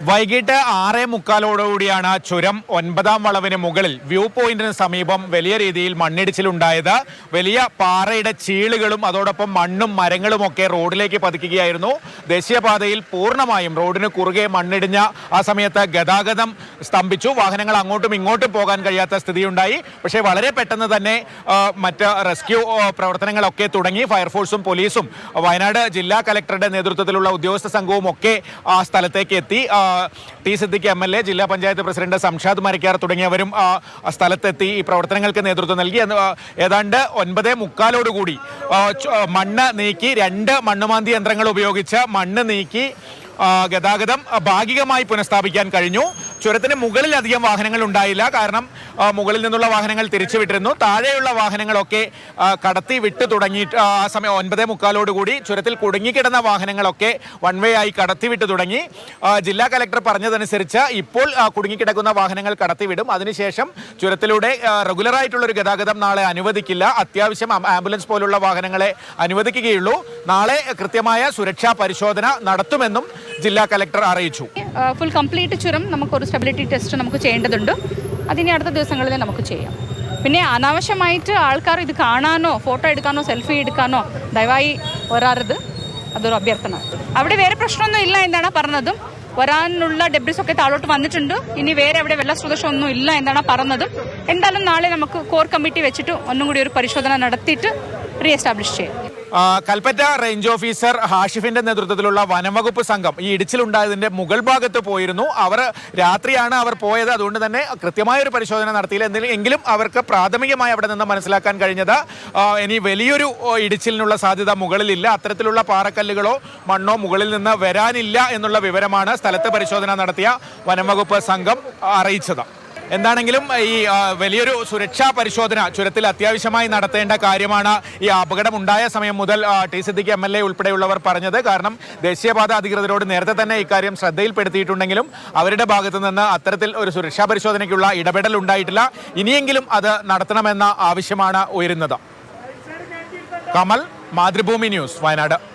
വൈകിട്ട് 6:45 ചുരം 9-ാം വളവിന് മുകളിൽ വ്യൂ പോയിന്റിന് സമീപം വലിയ രീതിയിൽ മണ്ണിടിച്ചിലുണ്ടായത്. വലിയ പാറയുടെ ചീളുകളും അതോടൊപ്പം മണ്ണും മരങ്ങളുമൊക്കെ റോഡിലേക്ക് പതിക്കുകയായിരുന്നു. ദേശീയപാതയിൽ പൂർണ്ണമായും റോഡിന് കുറുകെ മണ്ണിടിഞ്ഞ ആ സമയത്ത് ഗതാഗതം സ്തംഭിച്ചു. വാഹനങ്ങൾ അങ്ങോട്ടും ഇങ്ങോട്ടും പോകാൻ കഴിയാത്ത സ്ഥിതിയുണ്ടായി. പക്ഷേ വളരെ പെട്ടെന്ന് തന്നെ മറ്റ് റെസ്ക്യൂ പ്രവർത്തനങ്ങളൊക്കെ തുടങ്ങി. ഫയർഫോഴ്സും പോലീസും വയനാട് ജില്ലാ കലക്ടറുടെ നേതൃത്വത്തിലുള്ള ഉദ്യോഗസ്ഥ സംഘവും ഒക്കെ ആ സ്ഥലത്തേക്ക് എത്തി. ടി സിദ്ദിഖ് MLA, ജില്ലാ പഞ്ചായത്ത് പ്രസിഡന്റ് സംഷാദ് മരക്കാർ തുടങ്ങിയവരും സ്ഥലത്തെത്തി ഈ പ്രവർത്തനങ്ങൾക്ക് നേതൃത്വം നൽകി. ഏതാണ്ട് 9:45 മണ്ണ് നീക്കി, 2 മണ്ണുമാന്തി യന്ത്രങ്ങൾ ഉപയോഗിച്ച് മണ്ണ് നീക്കി ഗതാഗതം ഭാഗികമായി പുനഃസ്ഥാപിക്കാൻ കഴിഞ്ഞു. ചുരത്തിന് മുകളിൽ അധികം വാഹനങ്ങൾ ഉണ്ടായില്ല, കാരണം മുകളിൽ നിന്നുള്ള വാഹനങ്ങൾ തിരിച്ചുവിട്ടിരുന്നു. താഴെയുള്ള വാഹനങ്ങളൊക്കെ കടത്തി വിട്ടു തുടങ്ങി. ആ സമയം 9:45 ചുരത്തിൽ കുടുങ്ങിക്കിടന്ന വാഹനങ്ങളൊക്കെ വൺ വേ ആയി കടത്തിവിട്ടു തുടങ്ങി. ജില്ലാ കലക്ടർ പറഞ്ഞതനുസരിച്ച് ഇപ്പോൾ കുടുങ്ങിക്കിടക്കുന്ന വാഹനങ്ങൾ കടത്തിവിടും. അതിനുശേഷം ചുരത്തിലൂടെ റെഗുലറായിട്ടുള്ളൊരു ഗതാഗതം നാളെ അനുവദിക്കില്ല. അത്യാവശ്യം ആംബുലൻസ് പോലുള്ള വാഹനങ്ങളെ അനുവദിക്കുകയുള്ളൂ. നാളെ കൃത്യമായ സുരക്ഷാ പരിശോധന നടത്തുമെന്നും ജില്ലാ കലക്ടർ അറിയിച്ചു. ഫുൾ കംപ്ലീറ്റ് ചുരം നമുക്കൊരു സ്റ്റെബിലിറ്റി ടെസ്റ്റ് നമുക്ക് ചെയ്യേണ്ടതുണ്ട്. അതിനി അടുത്ത ദിവസങ്ങളിൽ നമുക്ക് ചെയ്യാം. പിന്നെ അനാവശ്യമായിട്ട് ആൾക്കാർ ഇത് കാണാനോ ഫോട്ടോ എടുക്കാനോ സെൽഫി എടുക്കാനോ ദയവായി വരാറുത്. അതൊരു അഭ്യർത്ഥന. അവിടെ വേറെ പ്രശ്നമൊന്നും ഇല്ല എന്നാണ് പറഞ്ഞതും. വരാനുള്ള ഡെബ്രിസ് ഒക്കെ താഴോട്ട് വന്നിട്ടുണ്ട്. ഇനി വേറെ അവിടെ വെള്ളസ്രോതസ്സം ഒന്നും ഇല്ല എന്നാണ് പറഞ്ഞതും. എന്തായാലും നാളെ നമുക്ക് കോർ കമ്മിറ്റി വെച്ചിട്ട് ഒന്നും കൂടി ഒരു പരിശോധന നടത്തിയിട്ട് റീഎസ്റ്റാബ്ലിഷ് ചെയ്യാം. കൽപ്പറ്റ റേഞ്ച് ഓഫീസർ ഹാഷിഫിന്റെ നേതൃത്വത്തിലുള്ള വനംവകുപ്പ് സംഘം ഈ ഇടിച്ചിലുണ്ടായതിന്റെ മുകൾ ഭാഗത്ത് പോയിരുന്നു. രാത്രിയാണ് അവർ പോയത്. അതുകൊണ്ട് തന്നെ കൃത്യമായ ഒരു പരിശോധന നടത്തിയില്ല. എങ്കിലും അവർക്ക് പ്രാഥമികമായി അവിടെ നിന്ന് മനസ്സിലാക്കാൻ കഴിഞ്ഞത് ഇനി വലിയൊരു ഇടിച്ചിലിനുള്ള സാധ്യത മുകളിലില്ല. അത്തരത്തിലുള്ള പാറക്കല്ലുകളോ മണ്ണോ മുകളിൽ നിന്ന് വരാനില്ല എന്നുള്ള വിവരമാണ് സ്ഥലത്ത് പരിശോധന നടത്തിയ വനംവകുപ്പ് സംഘം അറിയിച്ചത്. എന്താണെങ്കിലും ഈ വലിയൊരു സുരക്ഷാ പരിശോധന ചുരത്തിൽ അത്യാവശ്യമായി നടത്തേണ്ട കാര്യമാണ് ഈ അപകടമുണ്ടായ സമയം മുതൽ ടി സിദ്ദിഖ് MLA ഉൾപ്പെടെയുള്ളവർ പറഞ്ഞത്. കാരണം ദേശീയപാത അധികൃതരോട് നേരത്തെ തന്നെ ഇക്കാര്യം ശ്രദ്ധയിൽപ്പെടുത്തിയിട്ടുണ്ടെങ്കിലും അവരുടെ ഭാഗത്തു നിന്ന് അത്തരത്തിൽ ഒരു സുരക്ഷാ പരിശോധനയ്ക്കുള്ള ഇടപെടൽ ഉണ്ടായിട്ടില്ല. ഇനിയെങ്കിലും അത് നടത്തണമെന്ന ആവശ്യമാണ് ഉയരുന്നത്. കമൽ, മാതൃഭൂമി ന്യൂസ്, വയനാട്.